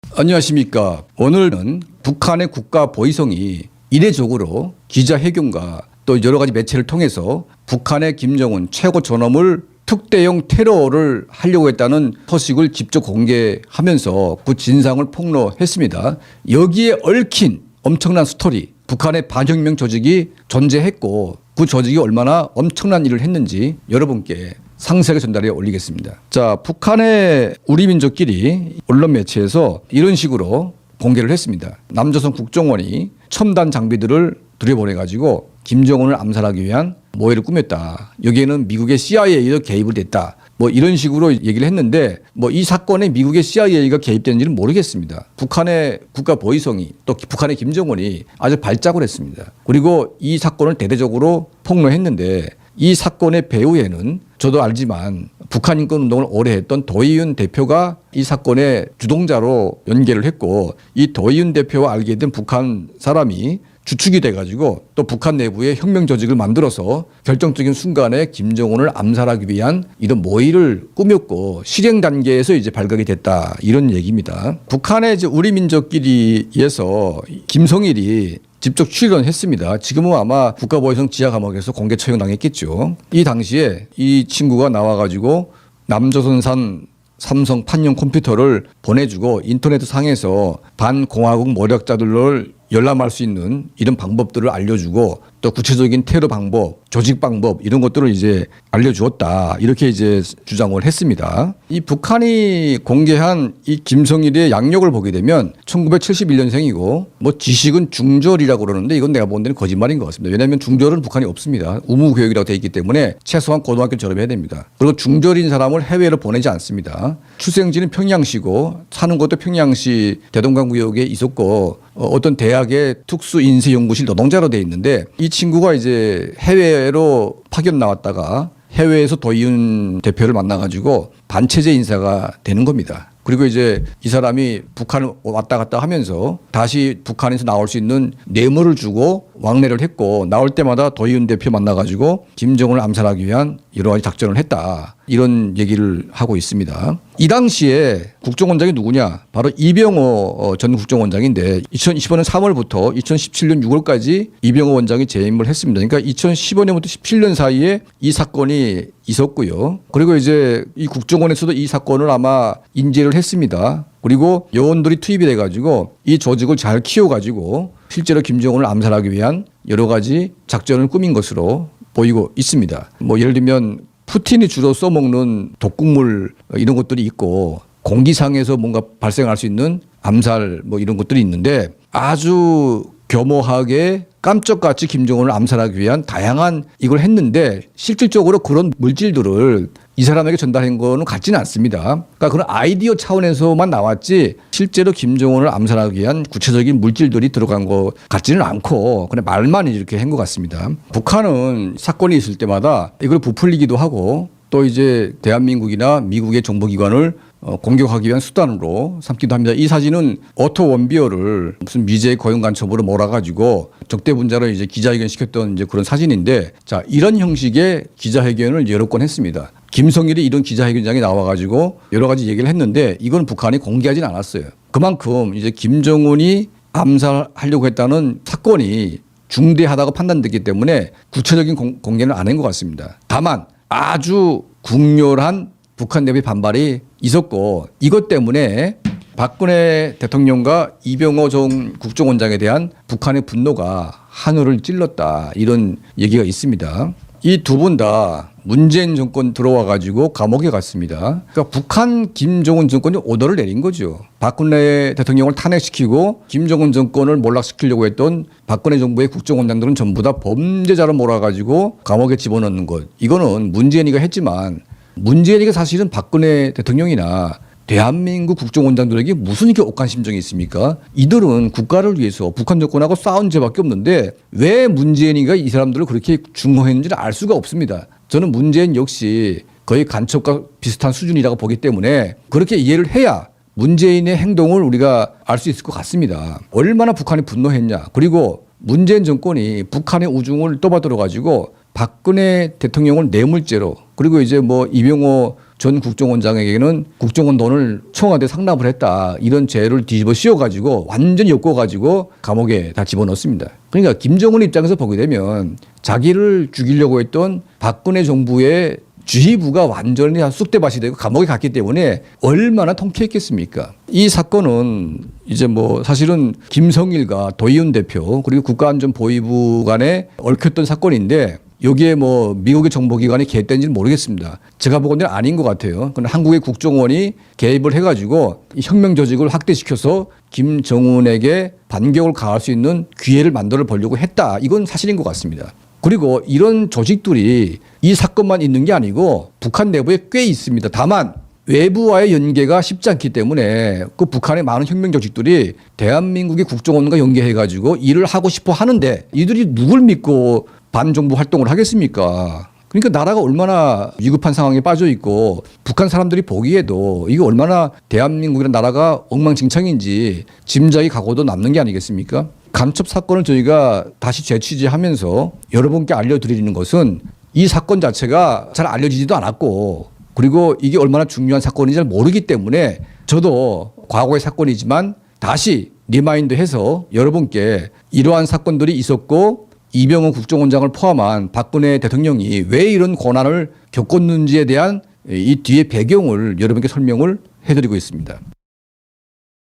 안녕하십니까. 오늘은 북한의 국가 보위성이 이례적으로 기자회견과 또 여러 가지 매체를 통해서 북한의 김정은 최고 존엄을 특대형 테러를 하려고 했다는 서식을 직접 공개하면서 그 진상을 폭로했습니다. 여기에 얽힌 엄청난 스토리, 북한의 반혁명 조직이 존재했고 그 조직이 얼마나 엄청난 일을 했는지 여러분께 상세하게 전달해 올리겠습니다. 자, 북한의 우리 민족끼리 언론 매체에서 이런 식으로 공개를 했습니다. 남조선 국정원이 첨단 장비들을 들여보내가지고 김정은을 암살하기 위한 모해를 꾸몄다. 여기에는 미국의 CIA도 개입을 됐다. 뭐 이런 식으로 얘기를 했는데 뭐 이 사건에 미국의 CIA가 개입되는지는 모르겠습니다. 북한의 국가 보위성이 또 북한의 김정은이 아주 발작을 했습니다. 그리고 이 사건을 대대적으로 폭로했는데 이 사건의 배후에는 저도 알지만 북한 인권운동을 오래 했던 도의윤 대표가 이 사건의 주동자로 연계를 했고 이 도의윤 대표와 알게 된 북한 사람이 주축이 돼가지고 또 북한 내부에 혁명 조직을 만들어서 결정적인 순간에 김정은을 암살하기 위한 이런 모의를 꾸몄고 실행 단계에서 이제 발각이 됐다 이런 얘기입니다. 북한의 이제 우리 민족끼리에서 김성일이 직접 출연했습니다. 지금은 아마 국가보위성 지하감옥에서 공개 처형당했겠죠. 이 당시에 이 친구가 나와가지고 남조선산 삼성 판형 컴퓨터를 보내주고 인터넷 상에서 반공화국 모략자들을 열람할 수 있는 이런 방법들을 알려주고 또 구체적인 테러 방법, 조직 방법 이런 것들을 이제 알려주었다. 이렇게 이제 주장을 했습니다. 이 북한이 공개한 이 김성일의 양력을 보게 되면 1971년생이고 뭐 지식은 중졸이라고 그러는데 이건 내가 본 데는 거짓말인 것 같습니다. 왜냐하면 중졸은 북한이 없습니다. 의무교육이라고 되어 있기 때문에 최소한 고등학교 졸업해야 됩니다. 그리고 중졸인 사람을 해외로 보내지 않습니다. 출생지는 평양시고 사는 것도 평양시 대동강구역에 있었고 어떤 대학의 특수인쇄연구실 노동자로 되어 있는데 이 친구가 이제 해외로 파견 나왔다가 해외에서 도의윤 대표를 만나가지고 반체제 인사가 되는 겁니다. 그리고 이제 이 사람이 북한을 왔다 갔다 하면서 다시 북한에서 나올 수 있는 뇌물을 주고 왕래를 했고 나올 때마다 도의윤 대표 만나가지고 김정은을 암살하기 위한 여러 가지 작전을 했다. 이런 얘기를 하고 있습니다. 이 당시에 국정원장이 누구냐? 바로 이병호 전 국정원장인데 2015년 3월부터 2017년 6월까지 이병호 원장이 재임을 했습니다. 그러니까 2015년부터 17년 사이에 이 사건이 있었고요. 그리고 이제 이 국정원에서도 이 사건을 아마 인지를 했습니다. 그리고 요원들이 투입이 돼가지고 이 조직을 잘 키워가지고 실제로 김정은을 암살하기 위한 여러 가지 작전을 꾸민 것으로 보이고 있습니다. 뭐 예를 들면 푸틴이 주로 써먹는 독극물 이런 것들이 있고 공기상에서 뭔가 발생할 수 있는 암살 뭐 이런 것들이 있는데 아주 교모하게 깜짝같이 김정은을 암살하기 위한 다양한 이걸 했는데 실질적으로 그런 물질들을 이 사람에게 전달한 거는 같지는 않습니다. 그러니까 그런 아이디어 차원에서만 나왔지 실제로 김정은을 암살하기 위한 구체적인 물질들이 들어간 것 같지는 않고 그냥 말만 이렇게 한 것 같습니다. 북한은 사건이 있을 때마다 이걸 부풀리기도 하고 또 이제 대한민국이나 미국의 정보기관을 공격하기 위한 수단으로 삼기도 합니다. 이 사진은 오토 원비어를 무슨 미제 고용 간첩으로 몰아가지고 적대 분자로 이제 기자회견 시켰던 이제 그런 사진인데 자, 이런 형식의 기자회견을 여러 건 했습니다. 김성일이 이런 기자회견장에 나와가지고 여러 가지 얘기를 했는데 이건 북한이 공개하진 않았어요. 그만큼 이제 김정은이 암살하려고 했다는 사건이 중대하다고 판단됐기 때문에 구체적인 공개는 안 한 것 같습니다. 다만 아주 국렬한 북한 내부의 반발이 있었고 이것 때문에 박근혜 대통령과 이병호 전 국정원장에 대한 북한의 분노가 하늘을 찔렀다 이런 얘기가 있습니다. 이 두 분 다 문재인 정권 들어와 가지고 감옥에 갔습니다. 그러니까 북한 김정은 정권이 오더를 내린 거죠. 박근혜 대통령을 탄핵시키고 김정은 정권을 몰락시키려고 했던 박근혜 정부의 국정원장들은 전부 다 범죄자로 몰아가지고 감옥에 집어넣는 것. 이거는 문재인이가 했지만 문재인이가 사실은 박근혜 대통령이나 대한민국 국정원장들에게 무슨 이렇게 억한 심정이 있습니까? 이들은 국가를 위해서 북한 정권하고 싸운 죄밖에 없는데 왜 문재인이가 이 사람들을 그렇게 중호했는지를 알 수가 없습니다. 저는 문재인 역시 거의 간첩과 비슷한 수준이라고 보기 때문에 그렇게 이해를 해야 문재인의 행동을 우리가 알 수 있을 것 같습니다. 얼마나 북한이 분노했냐. 그리고 문재인 정권이 북한의 우중을 떠받들어 가지고 박근혜 대통령을 뇌물죄로 그리고 이제 뭐 이병호 전 국정원장에게는 국정원 돈을 청와대 상납을 했다. 이런 죄를 뒤집어 씌워가지고 완전히 엮어가지고 감옥에 다 집어넣습니다. 그러니까 김정은 입장에서 보게 되면 자기를 죽이려고 했던 박근혜 정부의 지휘부가 완전히 쑥대밭이 되고 감옥에 갔기 때문에 얼마나 통쾌했겠습니까? 이 사건은 이제 뭐 사실은 김성일과 도의원 대표 그리고 국가안전보위부 간에 얽혔던 사건인데 여기에 뭐 미국의 정보기관이 개입된지는 모르겠습니다. 제가 보기에는 아닌 것 같아요. 그건 한국의 국정원이 개입을 해가지고 혁명 조직을 확대시켜서 김정은에게 반격을 가할 수 있는 기회를 만들어 보려고 했다. 이건 사실인 것 같습니다. 그리고 이런 조직들이 이 사건만 있는 게 아니고 북한 내부에 꽤 있습니다. 다만 외부와의 연계가 쉽지 않기 때문에 그 북한의 많은 혁명 조직들이 대한민국의 국정원과 연계해가지고 일을 하고 싶어 하는데 이들이 누굴 믿고 반정부 활동을 하겠습니까? 그러니까 나라가 얼마나 위급한 상황에 빠져 있고 북한 사람들이 보기에도 이게 얼마나 대한민국이라는 나라가 엉망진창인지 짐작이 가고도 남는 게 아니겠습니까? 간첩 사건을 저희가 다시 재취재하면서 여러분께 알려드리는 것은 이 사건 자체가 잘 알려지지도 않았고 그리고 이게 얼마나 중요한 사건인지 잘 모르기 때문에 저도 과거의 사건이지만 다시 리마인드해서 여러분께 이러한 사건들이 있었고 이병헌 국정원장을 포함한 박근혜 대통령이 왜 이런 고난을 겪었는지에 대한 이 뒤의 배경을 여러분께 설명을 해드리고 있습니다.